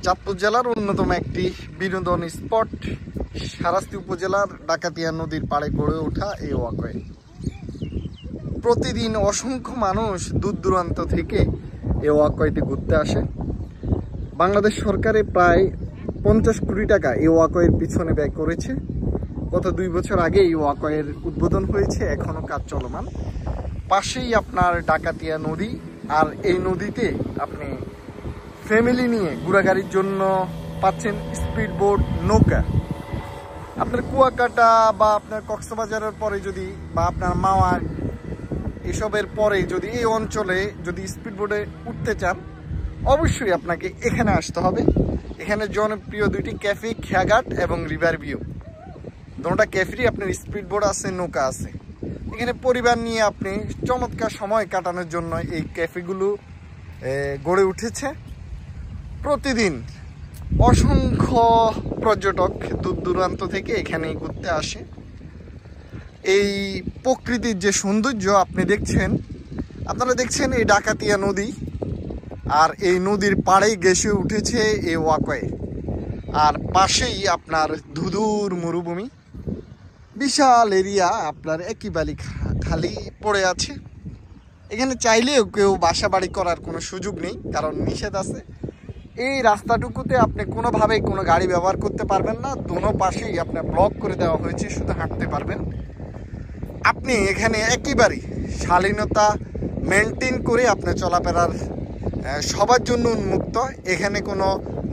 চাঁদপুর জেলার অন্যতম একটি বিনোদন স্পট সারাস্তি উপজেলার ডাকাতিয়া নদীর পাড়ে গড়ে ওঠা এই ওয়াকওয়ে। প্রতিদিন অসংখ্য মানুষ দূর দূরান্ত থেকে এই ওয়াকওয়েতে ঘুরতে আসে। বাংলাদেশ সরকারে প্রায় 50 কোটি টাকা এই ওয়াকওয়ের পিছনে ব্যয় করেছে। গত 2 বছর আগে এই ওয়াকওয়ের উদ্বোধন হয়েছে, এখনো কাজ চলমান। পাশেই আপনার ডাকাতিয়া নদী, আর এই নদীতে আপনি ফ্যামিলি নিয়ে ঘোরাঘুরির জন্য পাচ্ছেন স্পিড বোট, নৌকা। আপনার কুয়াকাটা বা আপনার কক্সবাজারের পরে যদি বা আপনার মাওয়া এসবের পরে যদি এই অঞ্চলে যদি স্পিড বোটে উঠতে চান, অবশ্যই আপনাকে এখানে আসতে হবে। এখানে জনপ্রিয় 2টি ক্যাফে, খেয়াঘাট এবং রিভার ভিউ, দুটোটা ক্যাফেরই আপনার স্পিড বোট আছে, নৌকা আছে। এখানে পরিবার নিয়ে আপনি চমৎকার সময় কাটানোর জন্য এই ক্যাফেগুলো গড়ে উঠেছে। প্রতিদিন অসংখ্য পর্যটক দূর দূরান্ত থেকে এখানে ঘুরতে আসে। এই প্রকৃতির যে সৌন্দর্য আপনি দেখছেন, আপনারা দেখছেন এই ডাকাতিয়া নদী, আর এই নদীর পাড়েই ঘেঁষে উঠেছে এই ওয়াকওয়ে। আর পাশেই আপনার ধুধুর মরুভূমি, বিশাল এরিয়া আপনার একেবারে খালি পড়ে আছে। এখানে চাইলেও কেউ বাসা বাড়ি করার কোনো সুযোগ নেই, কারণ নিষেধ আছে। এই রাস্তাটুকুতে আপনি কোনোভাবেই কোনো গাড়ি ব্যবহার করতে পারবেন না, দোনো পাশেই আপনার ব্লক করে দেওয়া হয়েছে, শুধু হাঁটতে পারবেন। আপনি এখানে একেবারেই শালীনতা মেনটেন করে আপনার চলাফেরার সবার জন্য উন্মুক্ত। এখানে কোনো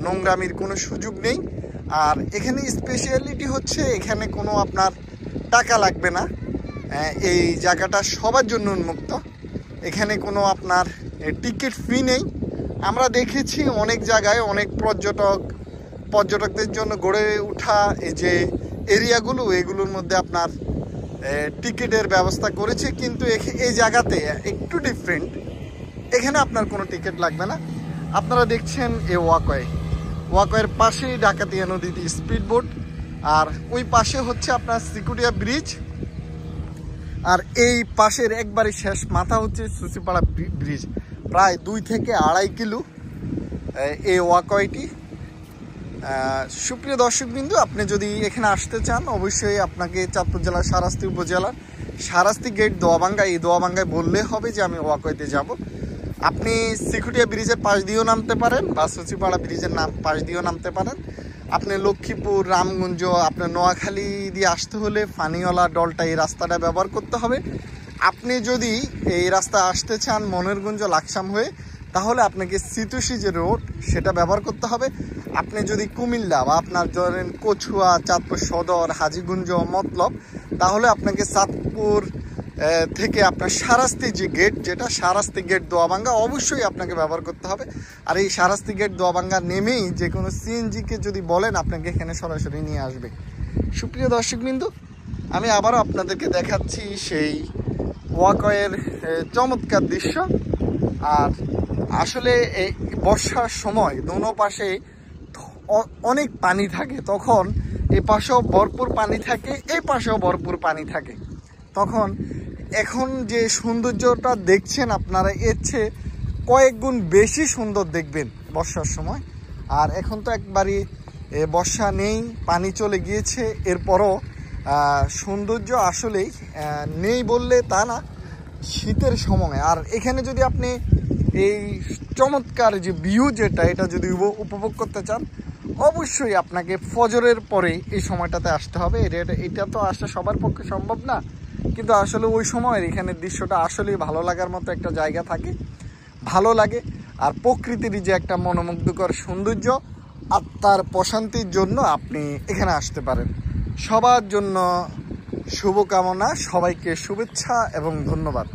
নোংরামির কোনো সুযোগ নেই। আর এখানে স্পেশালিটি হচ্ছে এখানে কোনো আপনার টাকা লাগবে না। এই জায়গাটা সবার জন্য উন্মুক্ত, এখানে কোনো আপনার টিকিট ফি নেই। আমরা দেখেছি অনেক জায়গায় অনেক পর্যটকদের জন্য গড়ে ওঠা এই যে এরিয়াগুলো, এগুলোর মধ্যে আপনার টিকিটের ব্যবস্থা করেছে, কিন্তু এই জায়গাতে একটু ডিফারেন্ট। এখানে আপনার কোনো টিকিট লাগবে না। আপনারা দেখছেন এই ওয়াকওয়ের পাশেই ডাকাতিয়া নদীতে স্পিড বোট, আর ওই পাশে হচ্ছে আপনার সিকুটিয়া ব্রিজ, আর এই পাশের একবারে শেষ মাথা হচ্ছে সুচিপাড়া ব্রিজ। প্রায় 2 থেকে 2.5 কিলো এই ওয়াকওয়েটি। সুপ্রিয় দর্শকবৃন্দ, আপনি যদি এখানে আসতে চান, অবশ্যই আপনাকে চাঁদপুর জেলার সারাস্তি উপজেলার সারাস্তি গেট দোয়াবাঙ্গা, এই দোয়াবাঙ্গায় বললে হবে যে আমি ওয়াকওয়েতে যাব। আপনি সিকুটিয়া ব্রিজের পাশ দিয়েও নামতে পারেন বা সুচিপাড়া ব্রিজের পাশ দিয়েও নামতে পারেন। আপনি লক্ষ্মীপুর, রামগঞ্জ, আপনার নোয়াখালী দিয়ে আসতে হলে ফানিওয়ালা ডলটা এই রাস্তাটা ব্যবহার করতে হবে। আপনি যদি এই রাস্তা আসতে চান মনেরগঞ্জ, লাকসাম হয়ে, তাহলে আপনাকে সিতুসি যে রোড সেটা ব্যবহার করতে হবে। আপনি যদি কুমিল্লা বা আপনার ধরেন কচুয়া, চাঁদপুর সদর, হাজীগঞ্জ, মতলব, তাহলে আপনাকে চাঁদপুর থেকে আপনার সারাস্তি যে গেট, যেটা সারাস্তি গেট দোয়াবাঙ্গা, অবশ্যই আপনাকে ব্যবহার করতে হবে। আর এই সারাস্তি গেট দোয়াবাঙ্গা নেমেই যে কোনো সিএনজিকে যদি বলেন, আপনাকে এখানে সরাসরি নিয়ে আসবে। সুপ্রিয় দর্শকবৃন্দ, আমি আবারও আপনাদেরকে দেখাচ্ছি সেই ওয়াকওয়ের চমৎকার দৃশ্য। আর আসলে এই বর্ষার সময় দোনো পাশে অনেক পানি থাকে, তখন এই পাশেও ভরপুর পানি থাকে, এই পাশেও ভরপুর পানি থাকে। তখন এখন যে সৌন্দর্যটা দেখছেন আপনারা, এর চেয়ে কয়েক গুণ বেশি সুন্দর দেখবেন বর্ষার সময়। আর এখন তো একবারই বর্ষা নেই, পানি চলে গিয়েছে, এরপরও সৌন্দর্য আসলেই নেই বললে তা না, শীতের সময়। আর এখানে যদি আপনি এই চমৎকার যে ভিউ যেটা, এটা যদি উপভোগ করতে চান, অবশ্যই আপনাকে ফজরের পরে এই সময়টাতে আসতে হবে। এটা তো আসলে সবার পক্ষে সম্ভব না, কিন্তু আসলে ওই সময়ের এখানের দৃশ্যটা আসলেই ভালো লাগার মতো একটা জায়গা থাকে, ভালো লাগে। আর প্রকৃতির যে একটা মনোমুগ্ধকর সৌন্দর্য, আত্মার প্রশান্তির জন্য আপনি এখানে আসতে পারেন। সবার জন্য শুভকামনা, সবাইকে শুভেচ্ছা এবং ধন্যবাদ।